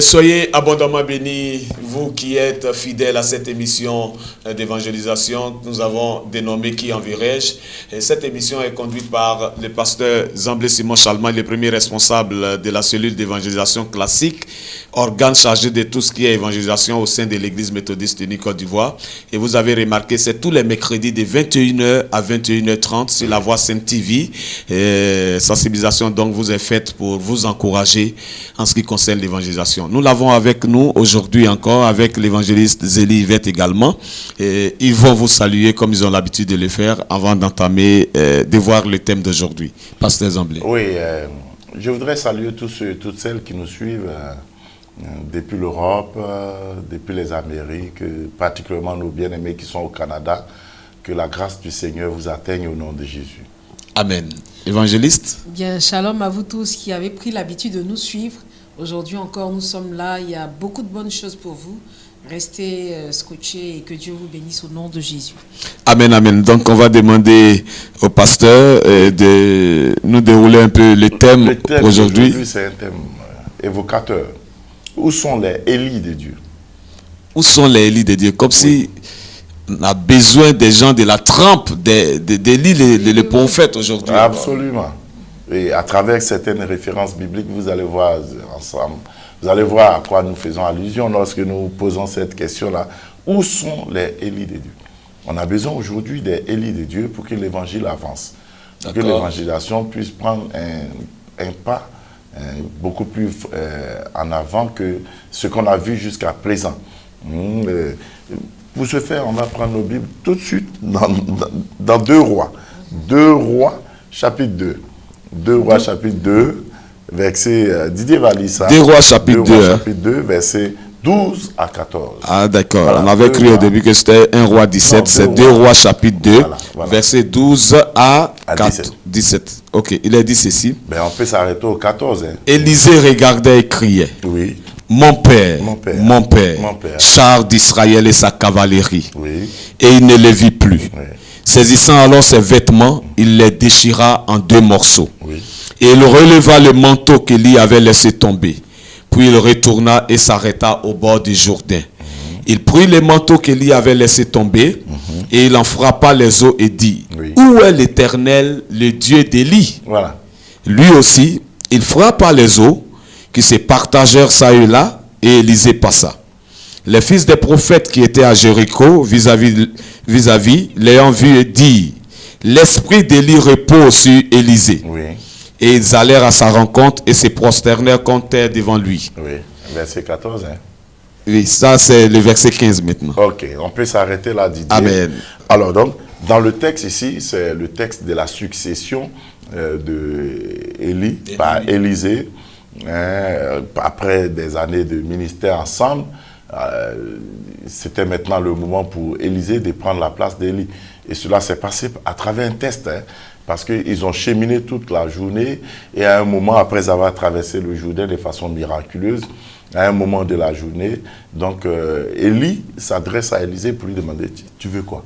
Soyez abondamment bénis, vous qui êtes fidèles à cette émission d'évangélisation que nous avons dénommée Qui enverrai-je. Cette émission est conduite par le pasteur Zamblé Simon Chalman, le premier responsable de la cellule d'évangélisation classique, organe chargé de tout ce qui est évangélisation au sein de l'église méthodiste unie Côte d'Ivoire. Et vous avez remarqué, c'est tous les mercredis de 21h à 21h30 sur la Voix Sainte TV. Sensibilisation donc vous est faite pour vous encourager en ce qui concerne l'évangélisation. Nous l'avons avec nous aujourd'hui encore, avec l'évangéliste Zélie Yvette également. Et ils vont vous saluer comme ils ont l'habitude de le faire avant d'entamer, de voir le thème d'aujourd'hui. Pasteur Zamblé. Oui, je voudrais saluer tous ceux et toutes celles qui nous suivent depuis l'Europe, depuis les Amériques, particulièrement nos bien-aimés qui sont au Canada. Que la grâce du Seigneur vous atteigne au nom de Jésus. Amen. Évangéliste. Bien, shalom à vous tous qui avez pris l'habitude de nous suivre. Aujourd'hui encore, nous sommes là. Il y a beaucoup de bonnes choses pour vous. Restez scotchés et que Dieu vous bénisse au nom de Jésus. Amen, amen. Donc, on va demander au pasteur de nous dérouler un peu le thème aujourd'hui. C'est un thème évocateur. Où sont les Élis de Dieu? Où sont les Élis de Dieu? Comme si on a besoin des gens de la trempe d'Élie, le prophète aujourd'hui. Absolument. Et à travers certaines références bibliques, vous allez voir ensemble, vous allez voir à quoi nous faisons allusion lorsque nous posons cette question-là. Où sont les Élis de Dieu? On a besoin aujourd'hui des Élis de Dieu pour que l'évangile avance, pour que l'évangélisation puisse prendre un pas beaucoup plus en avant que ce qu'on a vu jusqu'à présent. Pour ce faire, on va prendre nos Bibles tout de suite dans 2 Rois. 2 Rois, chapitre 2. 2 Rois, chapitre 2, verset... Didier va lire ça. 2 Rois, chapitre 2. Chapitre 2, verset 12 à 14. Ah, d'accord. Voilà, on avait cru au début que c'était 1 Roi 17. C'est 2 Rois, chapitre 2, voilà. Verset 12 à 17. Ok, il a dit ceci. Ben, on peut s'arrêter au 14. Hein. Élisée regardait et criait. Oui. Mon père, char d'Israël et sa cavalerie. Oui. Et il ne les vit plus. Oui. Saisissant alors ses vêtements, il les déchira en 2 morceaux. Oui. Et il releva le manteau qu'Élie avait laissé tomber. Puis il retourna et s'arrêta au bord du Jourdain. Il prit le manteau qu'Élie avait laissé tomber et il en frappa les eaux et dit, où est l'Éternel, le Dieu d'Élie? Voilà. Lui aussi, il frappa les eaux qui se partagèrent ça et là, et Élisée passa. Les fils des prophètes qui étaient à Jéricho, vis-à-vis, l'ayant vu et dit, l'esprit d'Élie repose sur Élisée. Oui. Et ils allèrent à sa rencontre et se prosternèrent contre terre devant lui. Oui, verset 14. Hein. Oui, ça c'est le verset 15 maintenant. Ok, on peut s'arrêter là, Didier. Amen. Alors donc, dans le texte ici, c'est le texte de la succession de Élie par Élisée. Après des années de ministère ensemble, c'était maintenant le moment pour Élisée de prendre la place d'Élie. Et cela s'est passé à travers un test, parce qu'ils ont cheminé toute la journée et à un moment, après avoir traversé le Jourdain de façon miraculeuse, à un moment de la journée, donc Élie s'adresse à Élisée pour lui demander, tu veux quoi?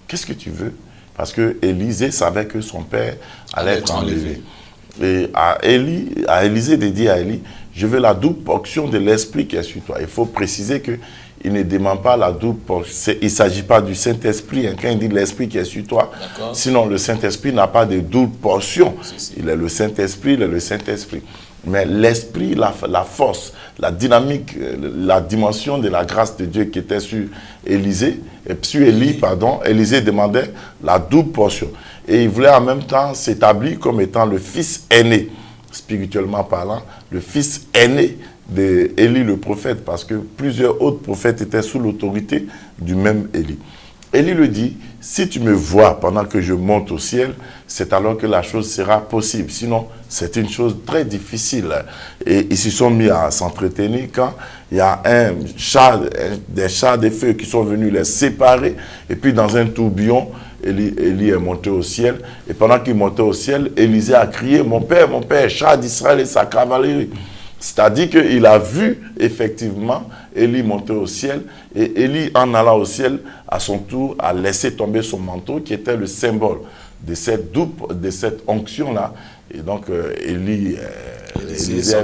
Qu'est-ce que tu veux? Parce que Élisée savait que son père allait être enlevé. Et à Élisée de dire à Élie, je veux la double portion de l'esprit qui est sur toi. Il faut préciser qu'il ne demande pas la double portion. Il ne s'agit pas du Saint-Esprit. Quand il dit l'esprit qui est sur toi, sinon le Saint-Esprit n'a pas de double portion. Il est le Saint-Esprit, il est le Saint-Esprit. Mais l'esprit, la force, la dynamique, la dimension de la grâce de Dieu qui était sur Élisée, sur Élie, pardon, Élisée demandait la double portion. Et il voulait en même temps s'établir comme étant le fils aîné, spirituellement parlant, le fils aîné d'Élie le prophète, parce que plusieurs autres prophètes étaient sous l'autorité du même Élie. Élie le dit, si tu me vois pendant que je monte au ciel, c'est alors que la chose sera possible. Sinon, c'est une chose très difficile. Et ils se sont mis à s'entretenir quand il y a des chars de feu qui sont venus les séparer. Et puis dans un tourbillon, Élie est monté au ciel. Et pendant qu'il montait au ciel, Élisée a crié, mon père, char d'Israël et sa cavalerie. C'est-à-dire qu'il a vu effectivement Élie monter au ciel et Élie, en allant au ciel, à son tour, a laissé tomber son manteau qui était le symbole de cette onction-là. Et donc, Élisée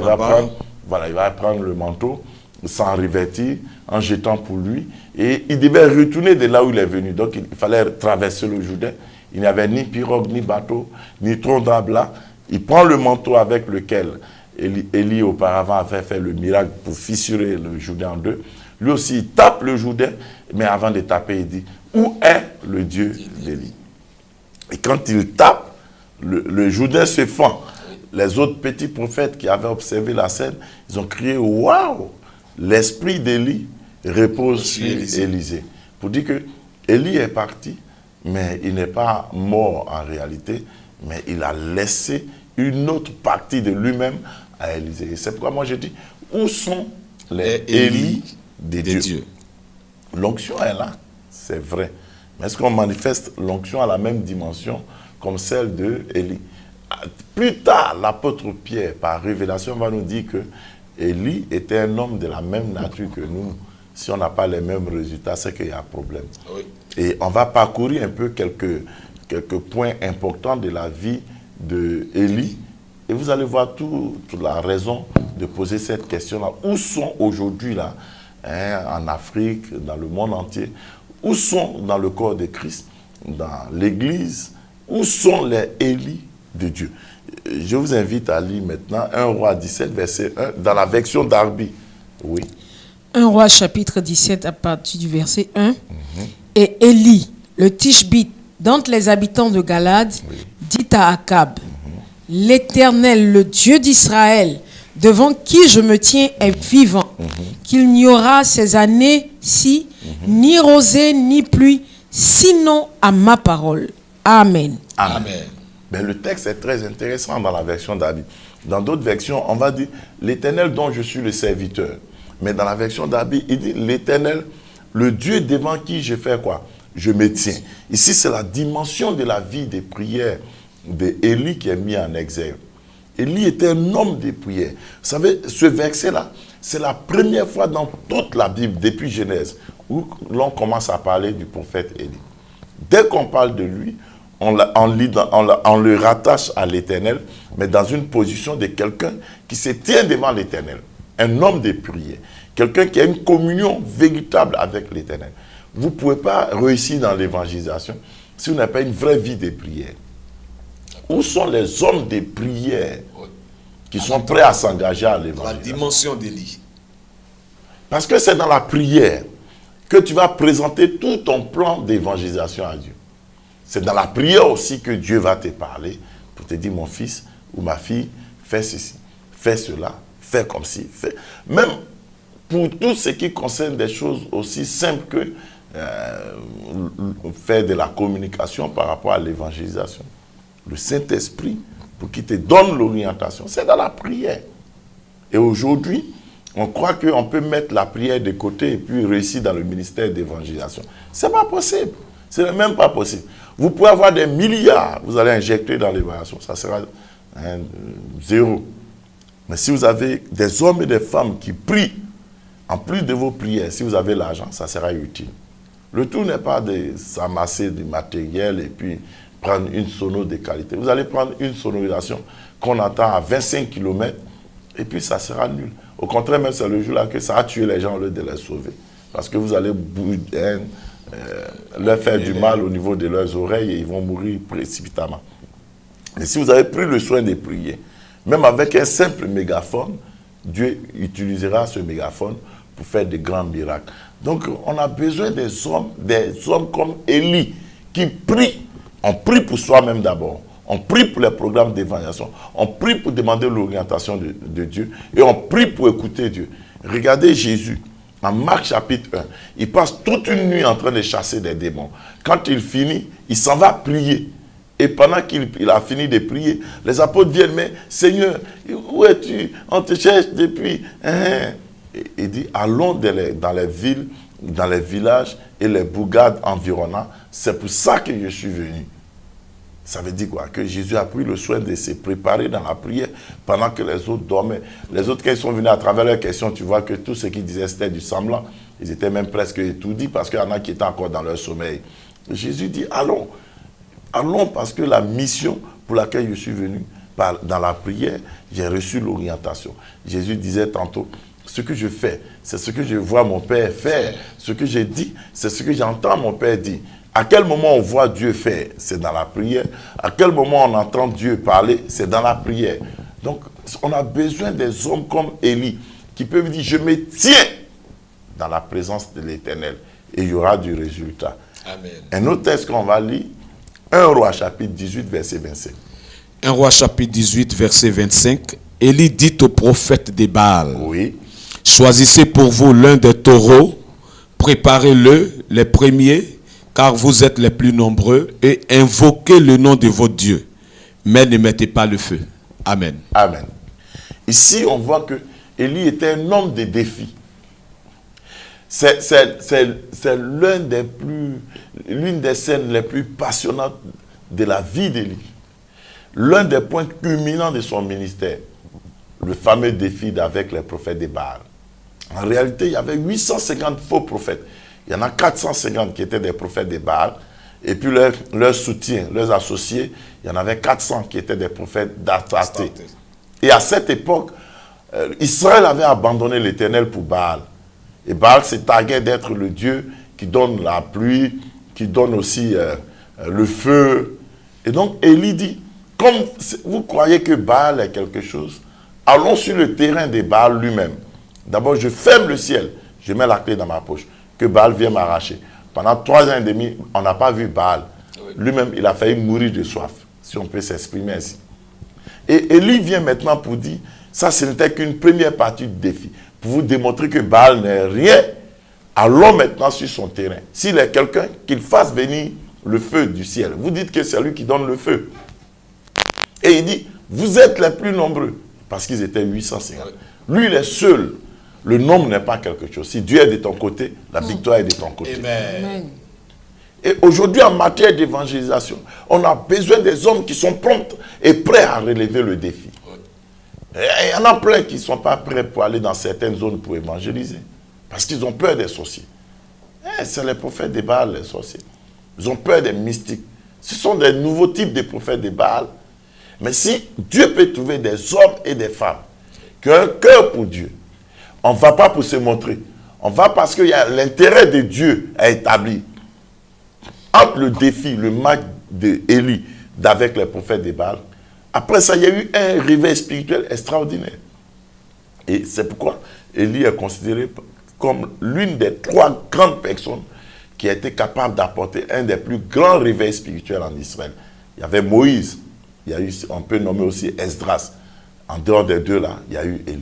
va prendre Voilà, il va prendre le manteau, s'en revêtir, en jetant pour lui. Et il devait retourner de là où il est venu. Donc il fallait traverser le Jourdain. Il n'y avait ni pirogue, ni bateau, ni tronc d'arbre là. Il prend le manteau avec lequel Élie auparavant avait fait le miracle pour fissurer le Jourdain en deux. Lui aussi, il tape le Jourdain, mais avant de taper, il dit, où est le Dieu d'Élie? Et quand il tape, le Jourdain se fend. Les autres petits prophètes qui avaient observé la scène, ils ont crié, waouh! L'esprit d'Élie repose sur Élisée. Pour dire que Élie est parti, mais il n'est pas mort en réalité, mais il a laissé une autre partie de lui-même à Élisée. Et c'est pourquoi moi je dis, où sont les Élie des dieux? L'onction est là, c'est vrai. Mais est-ce qu'on manifeste l'onction à la même dimension comme celle de Élie? Plus tard, l'apôtre Pierre, par révélation, va nous dire que Élie était un homme de la même nature que nous. Si on n'a pas les mêmes résultats, c'est qu'il y a un problème. Oui. Et on va parcourir un peu quelques points importants de la vie d'Élie. Et vous allez voir toute la raison de poser cette question-là. Où sont aujourd'hui, là, en Afrique, dans le monde entier, où sont dans le corps de Christ, dans l'Église, où sont les Élie de Dieu? Je vous invite à lire maintenant 1 Roi 17, verset 1, dans la version d'Arbi. Oui. 1 Roi chapitre 17 à partir du verset 1. Et Élie, le Tishbite, d'entre les habitants de Galade, dit à Akab, l'Éternel, le Dieu d'Israël, devant qui je me tiens, est vivant, qu'il n'y aura ces années-ci ni rosée ni pluie, sinon à ma parole. Amen. Amen. Mais le texte est très intéressant dans la version d'Arbi. Dans d'autres versions, on va dire l'Éternel dont je suis le serviteur. Mais dans la version d'Arbi, il dit l'Éternel, le Dieu devant qui je fais quoi? Je me tiens. Ici, c'est la dimension de la vie des prières d'Élie qui est mis en exergue. Élie était un homme de prière. Vous savez, ce verset-là, c'est la première fois dans toute la Bible, depuis Genèse, où l'on commence à parler du prophète Élie. Dès qu'on parle de lui, on le rattache à l'Éternel, mais dans une position de quelqu'un qui se tient devant l'Éternel. Un homme de prière. Quelqu'un qui a une communion véritable avec l'Éternel. Vous ne pouvez pas réussir dans l'évangélisation si vous n'avez pas une vraie vie de prière. Où sont les hommes de prière qui sont prêts à s'engager à l'évangélisation? La dimension d'Élie. Parce que c'est dans la prière que tu vas présenter tout ton plan d'évangélisation à Dieu. C'est dans la prière aussi que Dieu va te parler pour te dire, mon fils ou ma fille, fais ceci, fais cela, fais comme ci, fais. Même pour tout ce qui concerne des choses aussi simples que faire de la communication par rapport à l'évangélisation. Le Saint-Esprit, pour qu'il te donne l'orientation, c'est dans la prière. Et aujourd'hui, on croit qu'on peut mettre la prière de côté et puis réussir dans le ministère d'évangélisation. Ce n'est pas possible. Ce n'est même pas possible. Vous pouvez avoir des milliards, vous allez injecter dans l'évangélisation, ça sera zéro. Mais si vous avez des hommes et des femmes qui prient, en plus de vos prières, si vous avez l'argent, ça sera utile. Le tout n'est pas de s'amasser du matériel et puis prendre une sono de qualité. Vous allez prendre une sonorisation qu'on entend à 25 km et puis ça sera nul. Au contraire, même c'est le jour-là que ça a tué les gens au lieu de les sauver. Parce que vous allez leur faire du mal au niveau de leurs oreilles et ils vont mourir précipitamment. Mais si vous avez pris le soin de prier, même avec un simple mégaphone, Dieu utilisera ce mégaphone pour faire de grands miracles. Donc, on a besoin des hommes comme Élie, qui prient. On prie pour soi-même d'abord. On prie pour les programmes d'évangélisation. On prie pour demander l'orientation de Dieu. Et on prie pour écouter Dieu. Regardez Jésus, en Marc chapitre 1. Il passe toute une nuit en train de chasser des démons. Quand il finit, il s'en va prier. Et pendant qu'il a fini de prier, les apôtres viennent, mais Seigneur, où es-tu? On te cherche depuis. Il dit, allons dans les villes, dans les villages et les bourgades environnantes. C'est pour ça que je suis venu. Ça veut dire quoi? Que Jésus a pris le soin de se préparer dans la prière pendant que les autres dormaient. Les autres, quand ils sont venus à travers leurs questions, tu vois que tout ce qu'ils disaient, c'était du semblant. Ils étaient même presque étourdis parce qu'il y en a qui étaient encore dans leur sommeil. Jésus dit, allons. Allons parce que la mission pour laquelle je suis venu, dans la prière, j'ai reçu l'orientation. Jésus disait tantôt, ce que je fais, c'est ce que je vois mon Père faire. Ce que je dis, c'est ce que j'entends mon Père dire. À quel moment on voit Dieu faire? C'est dans la prière. À quel moment on entend Dieu parler? C'est dans la prière. Donc, on a besoin des hommes comme Élie, qui peuvent dire, je me tiens dans la présence de l'Éternel. Et il y aura du résultat. Amen. Un autre texte qu'on va lire, 1 Roi chapitre 18, verset 25. 1 Roi chapitre 18, verset 25. Élie dit au prophète des Baals, Oui. choisissez pour vous l'un des taureaux, préparez-le, les premiers, car vous êtes les plus nombreux, et invoquez le nom de votre Dieu, mais ne mettez pas le feu. Amen. Amen. Ici, on voit que Élie était un homme de défis. C'est l'une des scènes les plus passionnantes de la vie d'Élie. L'un des points culminants de son ministère, le fameux défi avec les prophètes des Baals. En réalité, il y avait 850 faux prophètes. Il y en a 450 qui étaient des prophètes des Baals. Et puis leurs soutiens, leurs associés, il y en avait 400 qui étaient des prophètes d'Astarté. Et à cette époque, Israël avait abandonné l'Éternel pour Baal. Et Baal s'est targué d'être le Dieu qui donne la pluie, qui donne aussi le feu. Et donc Élie dit, comme vous croyez que Baal est quelque chose, allons sur le terrain de Baal lui-même. D'abord, je ferme le ciel, je mets la clé dans ma poche, que Baal vienne m'arracher. Pendant 3 ans et demi, on n'a pas vu Baal. Lui-même, il a failli mourir de soif, si on peut s'exprimer ainsi. Et Élie vient maintenant pour dire, ça ce n'était qu'une première partie du défi. Pour vous démontrer que Baal n'est rien, allons maintenant sur son terrain. S'il est quelqu'un, qu'il fasse venir le feu du ciel. Vous dites que c'est lui qui donne le feu. Et il dit, vous êtes les plus nombreux. Parce qu'ils étaient 850. Lui, il est seul. Le nombre n'est pas quelque chose. Si Dieu est de ton côté, la victoire est de ton côté. Amen. Et aujourd'hui, en matière d'évangélisation, on a besoin des hommes qui sont prompts et prêts à relever le défi. Et il y en a plein qui ne sont pas prêts pour aller dans certaines zones pour évangéliser. Parce qu'ils ont peur des sorciers. C'est les prophètes des Baals, les sorciers. Ils ont peur des mystiques. Ce sont des nouveaux types de prophètes des Baals. Mais si Dieu peut trouver des hommes et des femmes qui ont un cœur pour Dieu, on ne va pas pour se montrer. On va parce qu'il y a l'intérêt de Dieu à établir. Entre le défi, le match d'Élie avec les prophètes des Baals, après ça, il y a eu un réveil spirituel extraordinaire. Et c'est pourquoi Élie est considéré comme l'une des 3 grandes personnes qui a été capable d'apporter un des plus grands réveils spirituels en Israël. Il y avait Moïse, il y a eu, on peut nommer aussi Esdras. En dehors des deux là, il y a eu Élie.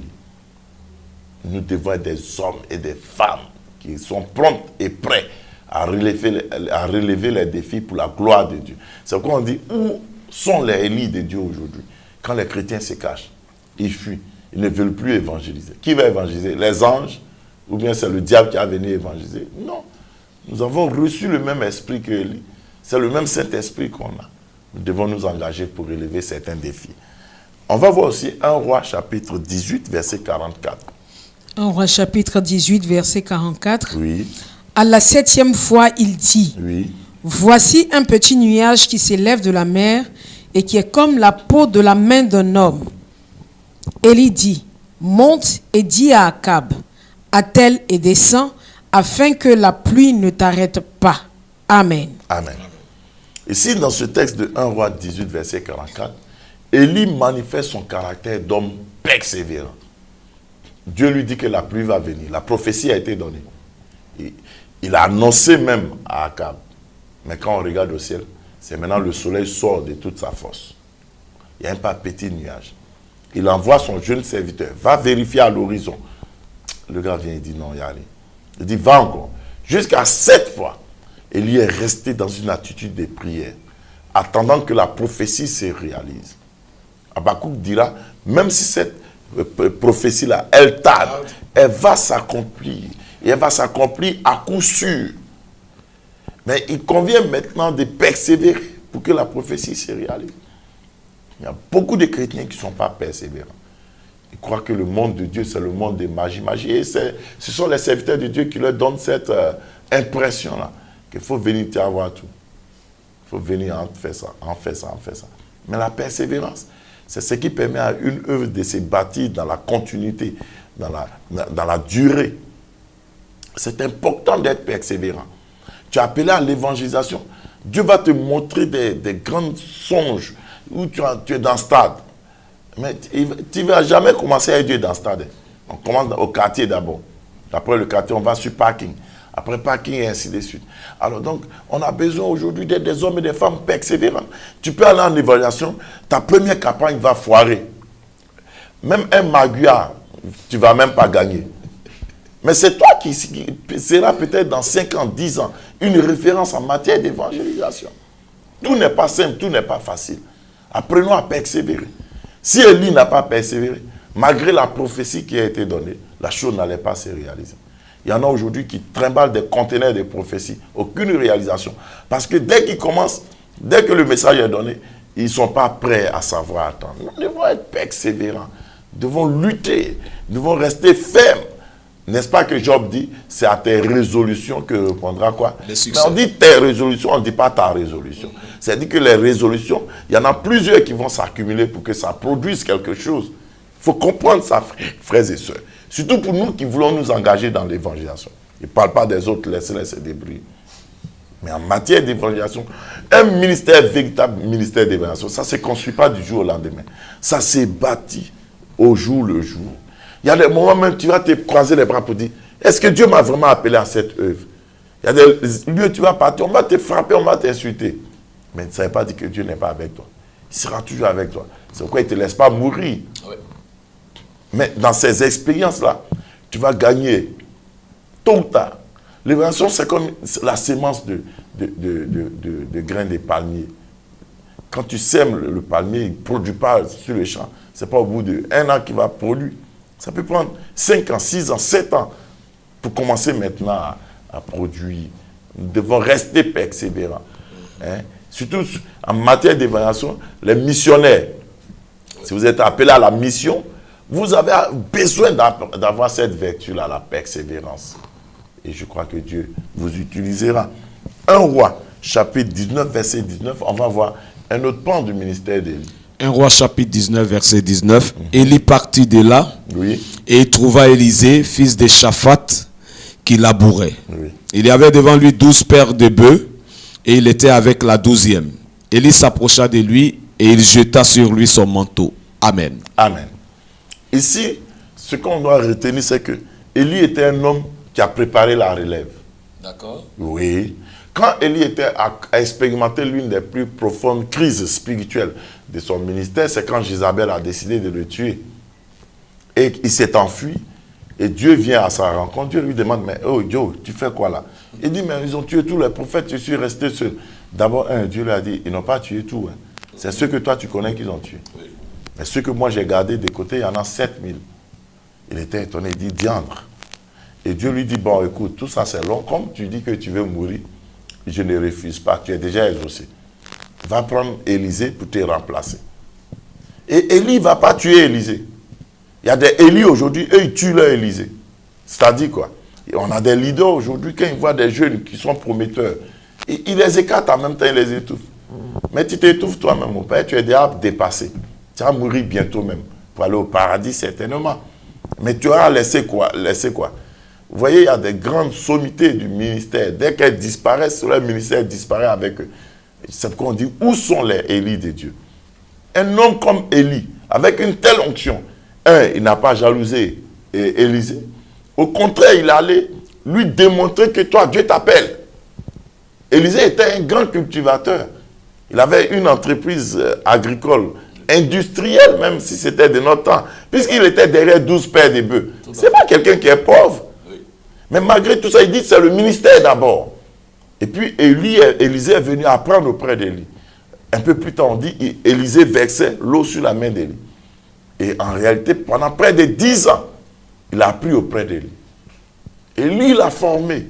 Nous devons être des hommes et des femmes qui sont prompts et prêts à relever les défis pour la gloire de Dieu. C'est pourquoi on dit, où sont les Élis de Dieu aujourd'hui? Quand les chrétiens se cachent, ils fuient, ils ne veulent plus évangéliser. Qui va évangéliser? Les anges? Ou bien c'est le diable qui a venu évangéliser? Non. Nous avons reçu le même esprit que Élie. C'est le même Saint-Esprit qu'on a. Nous devons nous engager pour relever certains défis. On va voir aussi 1 Roi chapitre 18, verset 44. 1 Roi chapitre 18, verset 44. Oui. À la 7e fois, il dit, Oui. voici un petit nuage qui s'élève de la mer et qui est comme la peau de la main d'un homme. Élie dit, monte et dis à Akab, attelle et descends, afin que la pluie ne t'arrête pas. Amen. Amen. Ici, dans ce texte de 1 Roi 18, verset 44, Élie manifeste son caractère d'homme persévérant. Dieu lui dit que la pluie va venir. La prophétie a été donnée. Il a annoncé même à Akab. Mais quand on regarde au ciel, c'est maintenant le soleil sort de toute sa force. Il y a un pas petit nuage. Il envoie son jeune serviteur, va vérifier à l'horizon. Le gars vient et dit non, il n'y a rien. Il dit va encore. Jusqu'à 7 fois, Élie est resté dans une attitude de prière, attendant que la prophétie se réalise. Habakkuk dira, même si cette prophétie-là, elle tarde, elle va s'accomplir. Et elle va s'accomplir à coup sûr. Mais il convient maintenant de persévérer pour que la prophétie se réalise. Il y a beaucoup de chrétiens qui ne sont pas persévérants. Ils croient que le monde de Dieu, c'est le monde de magie. Et ce sont les serviteurs de Dieu qui leur donnent cette impression-là, qu'il faut venir te avoir tout. Il faut venir en faire ça, en faire ça, en faire ça. Mais la persévérance, C'est ce qui permet à une œuvre de se bâtir dans la continuité, dans la durée. C'est important d'être persévérant. Tu es appelé à l'évangélisation. Dieu va te montrer des grands songes où tu es dans le stade. Mais tu ne vas jamais commencer à aider dans le stade. On commence au quartier d'abord. Après le quartier, on va sur parking. Après parking et ainsi de suite. Alors donc, on a besoin aujourd'hui d'être des hommes et des femmes persévérants. Tu peux aller en évaluation, ta première campagne va foirer. Même un maguire, tu ne vas même pas gagner. Mais c'est toi qui sera peut-être dans 5 ans, 10 ans, une référence en matière d'évangélisation. Tout n'est pas simple, tout n'est pas facile. Apprenons à persévérer. Si Élie n'a pas persévéré, malgré la prophétie qui a été donnée, la chose n'allait pas se réaliser. Il y en a aujourd'hui qui trimballent des conteneurs de prophéties, aucune réalisation. Parce que dès qu'ils commencent, dès que le message est donné, ils ne sont pas prêts à savoir attendre. Nous devons être persévérants, nous devons lutter, nous devons rester fermes. N'est-ce pas que Job dit, c'est à tes résolutions que répondra quoi? Mais on dit tes résolutions, on ne dit pas ta résolution. C'est-à-dire que les résolutions, il y en a plusieurs qui vont s'accumuler pour que ça produise quelque chose. Il faut comprendre ça, frères et sœurs. Surtout pour nous qui voulons nous engager dans l'évangélisation. Il ne parle pas des autres, laissez-les se débrouiller. Mais en matière d'évangélisation, un ministère, véritable ministère d'évangélisation, ça ne se construit pas du jour au lendemain. Ça s'est bâti au jour le jour. Il y a des moments même, tu vas te croiser les bras pour dire, est-ce que Dieu m'a vraiment appelé à cette œuvre? Il y a des lieux où tu vas partir, on va te frapper, on va t'insulter. Mais ça ne veut pas dire que Dieu n'est pas avec toi. Il sera toujours avec toi. C'est pourquoi il ne te laisse pas mourir. Oui. Mais dans ces expériences-là, tu vas gagner tôt ou tard. L'évangélisation, c'est comme la sémence de grains de palmier. Quand tu sèmes le palmier, il ne produit pas sur le champ. Ce n'est pas au bout d'1 an qu'il va produire. Ça peut prendre 5 ans, 6 ans, 7 ans pour commencer maintenant à produire. Nous devons rester persévérants. Hein? Surtout en matière d'évangélisation, les missionnaires. Si vous êtes appelé à la mission, vous avez besoin d'avoir cette vertu-là, la persévérance. Et je crois que Dieu vous utilisera. 1 Roi, chapitre 19, verset 19, on va voir un autre pan du ministère d'Élie. 1 Roi chapitre 19, verset 19. Élie partit de là, oui, et il trouva Élisée, fils de Shaphat, qui labourait. Oui. Il y avait devant lui 12 paires de bœufs, et il était avec la 12e. Élie s'approcha de lui, et il jeta sur lui son manteau. Amen. Amen. Ici, ce qu'on doit retenir, c'est que Élie était un homme qui a préparé la relève. D'accord. Oui. Quand Élie a expérimenté l'une des plus profondes crises spirituelles de son ministère, c'est quand Jézabel a décidé de le tuer. Et il s'est enfui. Et Dieu vient à sa rencontre. Dieu lui demande, mais oh Joe, tu fais quoi là? Il dit, mais ils ont tué tous les prophètes, je suis resté seul. D'abord, Dieu lui a dit, ils n'ont pas tué tout. Hein. C'est ceux que toi tu connais qu'ils ont tués. Oui. Mais ceux que moi j'ai gardés de côté, il y en a 7000. Il était étonné, il dit, diantre. Et Dieu lui dit, bon écoute, tout ça c'est long. Comme tu dis que tu veux mourir, je ne refuse pas, tu es déjà exaucé. Va prendre Élisée pour te remplacer. Et Élie ne va pas tuer Élisée. Il y a des Élie aujourd'hui, eux ils tuent leur Élisée. C'est-à-dire quoi? Et on a des leaders aujourd'hui, quand ils voient des jeunes qui sont prometteurs, ils les écartent en même temps, ils les étouffent. Mais tu t'étouffes toi-même, mon père, tu es déjà dépassé. Tu vas mourir bientôt même, pour aller au paradis certainement. Mais tu auras laissé quoi? Vous voyez, il y a des grandes sommités du ministère. Dès qu'elles disparaissent, le ministère disparaît avec eux. C'est pourquoi on dit, où sont les Élie de Dieu? Un homme comme Élie, avec une telle onction, il n'a pas jalousé Élisée. Au contraire, il allait lui démontrer que toi, Dieu t'appelle. Élisée était un grand cultivateur. Il avait une entreprise agricole, industrielle, même si c'était de notre temps, puisqu'il était derrière 12 paires de bœufs. Ce n'est pas quelqu'un qui est pauvre. Mais malgré tout ça, il dit que c'est le ministère d'abord. Et puis Élisée est venu apprendre auprès d'Élie. Un peu plus tard, on dit Élisée versait l'eau sur la main d'Élie. Et en réalité, pendant près de 10 ans, il a appris auprès d'Élie. Élie l'a formé.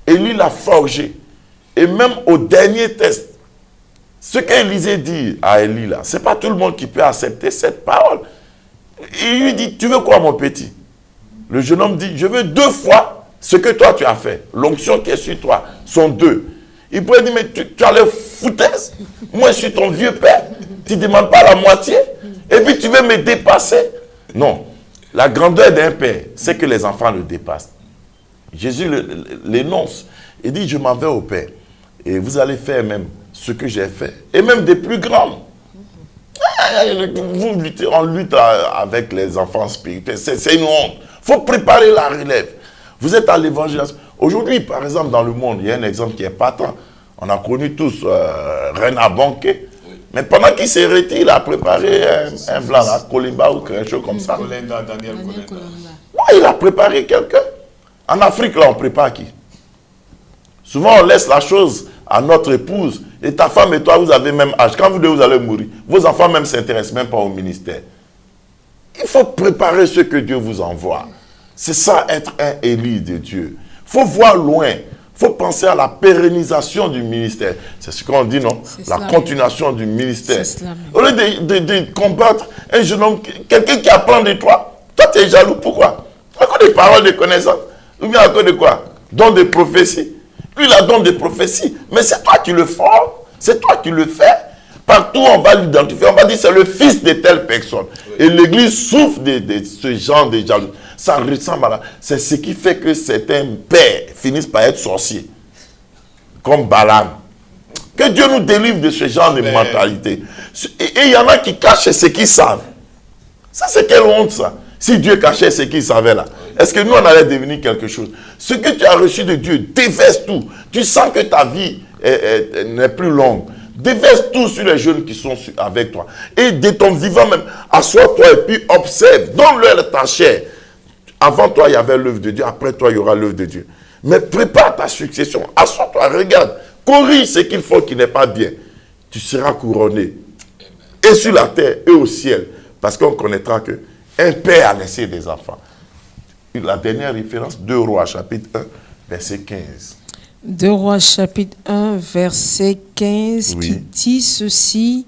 Élie l'a forgé. Et même au dernier test, ce qu'Élisée dit à Élie là, ce n'est pas tout le monde qui peut accepter cette parole. Il lui dit, tu veux quoi mon petit? Le jeune homme dit, je veux 2 fois ce que toi tu as fait. L'onction qui est sur toi sont 2. Il pourrait dire, mais tu as les foutaises. Moi je suis ton vieux père. Tu ne demandes pas la moitié. Et puis tu veux me dépasser? Non. La grandeur d'un père, c'est que les enfants le dépassent. Jésus l'énonce. Il dit, je m'en vais au Père. Et vous allez faire même ce que j'ai fait. Et même des plus grands. Vous luttez, on lutte avec les enfants spirituels. C'est une honte. Il faut préparer la relève. Vous êtes à l'évangélisation. Aujourd'hui, par exemple, dans le monde, il y a un exemple qui est patent. On a connu tous Reinhard Bonnke. Mais pendant qu'il s'est retiré, il a préparé un blanc, là, Kolimba ou quelque chose comme ça. Daniel Kolinda. Ouais, il a préparé quelqu'un. En Afrique, là, on prépare qui? Souvent, on laisse la chose à notre épouse. Et ta femme et toi, vous avez même âge. Quand vous deux, vous allez mourir. Vos enfants même ne s'intéressent même pas au ministère. Il faut préparer ce que Dieu vous envoie. C'est ça, être un Élie de Dieu. Il faut voir loin. Il faut penser à la pérennisation du ministère. C'est ce qu'on dit, non? La continuation du ministère. Au lieu de combattre un jeune homme, quelqu'un qui apprend de toi, toi, tu es jaloux. Pourquoi? À cause des paroles de connaissance. Ou bien à cause de quoi? Don de prophétie. Lui, il a don de prophétie. Mais c'est toi qui le formes. C'est toi qui le fais. Partout, on va l'identifier. On va dire c'est le fils de telle personne. Oui. Et l'Église souffre de ce genre de jalousie. Ça ressemble à là. C'est ce qui fait que certains pères finissent par être sorciers. Comme Balaam. Que Dieu nous délivre de ce genre de mentalité. Et il y en a qui cachent ce qu'ils savent. Ça, c'est quelle honte, ça. Si Dieu cachait ce qu'il savait là, est-ce que nous, on allait devenir quelque chose? Ce que tu as reçu de Dieu, déverse tout. Tu sens que ta vie n'est plus longue. Déverse tout sur les jeunes qui sont avec toi. Et de ton vivant même, assois-toi et puis observe. Donne-leur ta chair. Avant toi, il y avait l'œuvre de Dieu. Après toi, il y aura l'œuvre de Dieu. Mais prépare ta succession. Assois-toi, regarde. Corrige ce qu'il faut qui n'est pas bien. Tu seras couronné. Et sur la terre et au ciel. Parce qu'on connaîtra que un père a laissé des enfants. La dernière référence, 2 Rois, chapitre 1, verset 15. 2 Rois, chapitre 1, verset 15, Oui. qui dit ceci.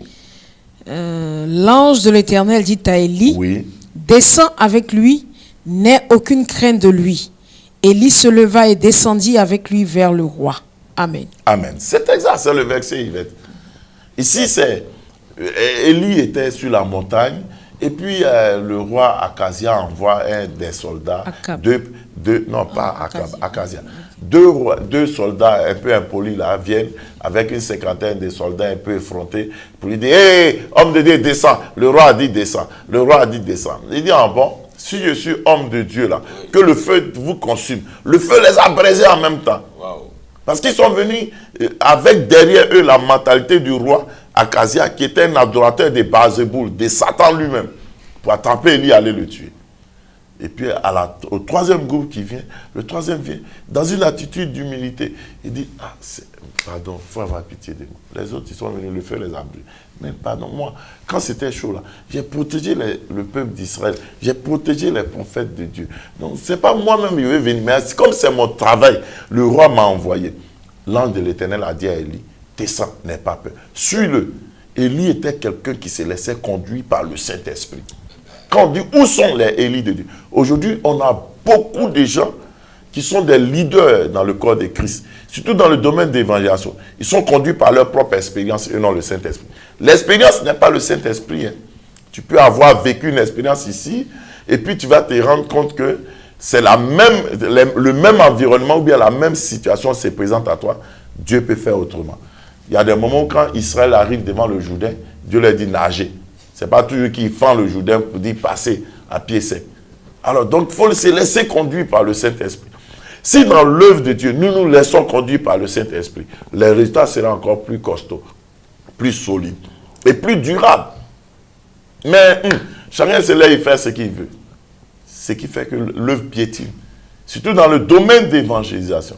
L'ange de l'Éternel dit à Élie, Oui. descends avec lui, n'aie aucune crainte de lui. Élie se leva et descendit avec lui vers le roi. Amen. Amen. C'est exact, c'est le verset, Yvette. ici, c'est Élie était sur la montagne, et puis le roi Akazia envoie un des soldats, deux soldats un peu impolis là, viennent avec une cinquantaine de soldats un peu effrontés pour lui dire, hé, homme de Dieu, descends. Le roi a dit, descends. Le roi a dit, descends. Il dit, ah bon, si je suis homme de Dieu là, que le feu vous consume. Le feu les a braisés en même temps. Wow. Parce qu'ils sont venus avec derrière eux la mentalité du roi Akazia, qui était un adorateur de Baal-Zéboul, de Satan lui-même, pour attraper Élie et aller le tuer. Et puis au troisième groupe qui vient, le troisième vient dans une attitude d'humilité. Il dit, ah, pardon, il faut avoir pitié de moi. Les autres, ils sont venus, le feu les a brûlés. Mais pardon, moi, quand c'était chaud là, j'ai protégé le peuple d'Israël, j'ai protégé les prophètes de Dieu. Donc, ce n'est pas moi-même qui vais venir, mais comme c'est mon travail, le roi m'a envoyé. L'ange de l'Éternel a dit à Élie, descends, n'aie pas peur. Suis-le. Élie était quelqu'un qui se laissait conduire par le Saint-Esprit. Quand on dit où sont les Élie de Dieu? Aujourd'hui, on a beaucoup de gens qui sont des leaders dans le corps de Christ, surtout dans le domaine de l'évangélisation. Ils sont conduits par leur propre expérience et non le Saint-Esprit. L'expérience n'est pas le Saint-Esprit. Hein. Tu peux avoir vécu une expérience ici et puis tu vas te rendre compte que c'est le même environnement ou bien la même situation se présente à toi. Dieu peut faire autrement. Il y a des moments où quand Israël arrive devant le Jourdain, Dieu leur dit nager. Ce n'est pas toujours qui fend le Jourdain pour dire passer à pied sec. Alors donc il faut se laisser conduire par le Saint-Esprit. Si dans l'œuvre de Dieu, nous nous laissons conduire par le Saint-Esprit, les résultats seront encore plus costauds, plus solides et plus durables. Mais chacun se lève et fait ce qu'il veut. Ce qui fait que l'œuvre piétine. Surtout dans le domaine d'évangélisation.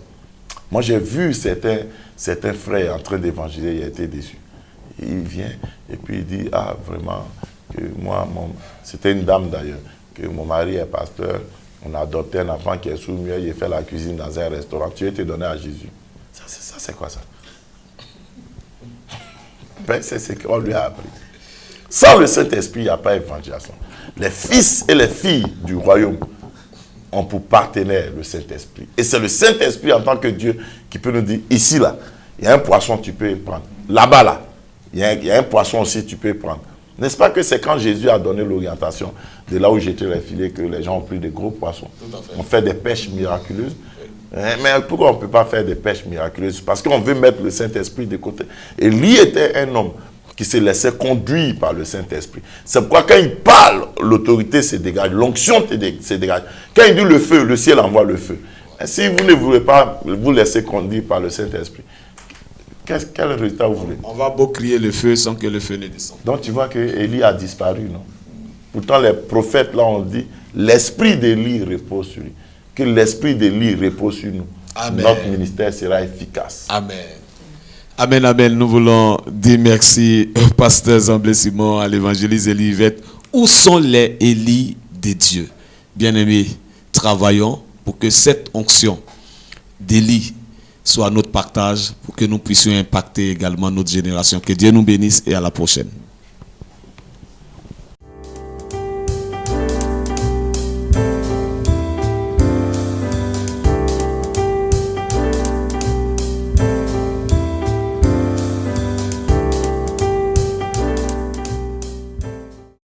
Moi j'ai vu certains frères en train d'évangéliser, il a été déçu. Il vient et puis il dit, ah vraiment, que moi, c'était une dame d'ailleurs, que mon mari est pasteur, on a adopté un enfant qui est sourd-muet, il fait la cuisine dans un restaurant, tu as été donné à Jésus. Ça c'est quoi ça? Ben, c'est ce qu'on lui a appris. Sans le Saint-Esprit, il n'y a pas d'évangélisation. Les fils et les filles du royaume ont pour partenaire le Saint-Esprit. Et c'est le Saint-Esprit en tant que Dieu qui peut nous dire, ici là, il y a un poisson, tu peux le prendre. Là-bas là, il y a un poisson aussi, tu peux le prendre. N'est-ce pas que c'est quand Jésus a donné l'orientation de là où j'étais les filets que les gens ont pris de gros poissons. On fait des pêches miraculeuses. Mais pourquoi on ne peut pas faire des pêches miraculeuses? Parce qu'on veut mettre le Saint-Esprit de côté. Élie était un homme qui se laissait conduire par le Saint-Esprit. C'est pourquoi quand il parle, l'autorité se dégage, l'onction se dégage. Quand il dit le feu, le ciel envoie le feu. Et si vous ne voulez pas vous laisser conduire par le Saint-Esprit, quel résultat vous voulez? On va beau crier le feu sans que le feu ne descende. Donc tu vois que Élie a disparu, non? Pourtant les prophètes là ont dit, l'esprit d'Élie repose sur lui. Que l'esprit d'Élie repose sur nous. Amen. Notre ministère sera efficace. Amen. Amen, amen. Nous voulons dire merci au pasteur Zamblé Simon, à l'évangéliste Élie Yvette. Où sont les Élie de Dieu? Bien-aimés, travaillons pour que cette onction d'Élie soit notre partage, pour que nous puissions impacter également notre génération. Que Dieu nous bénisse et à la prochaine.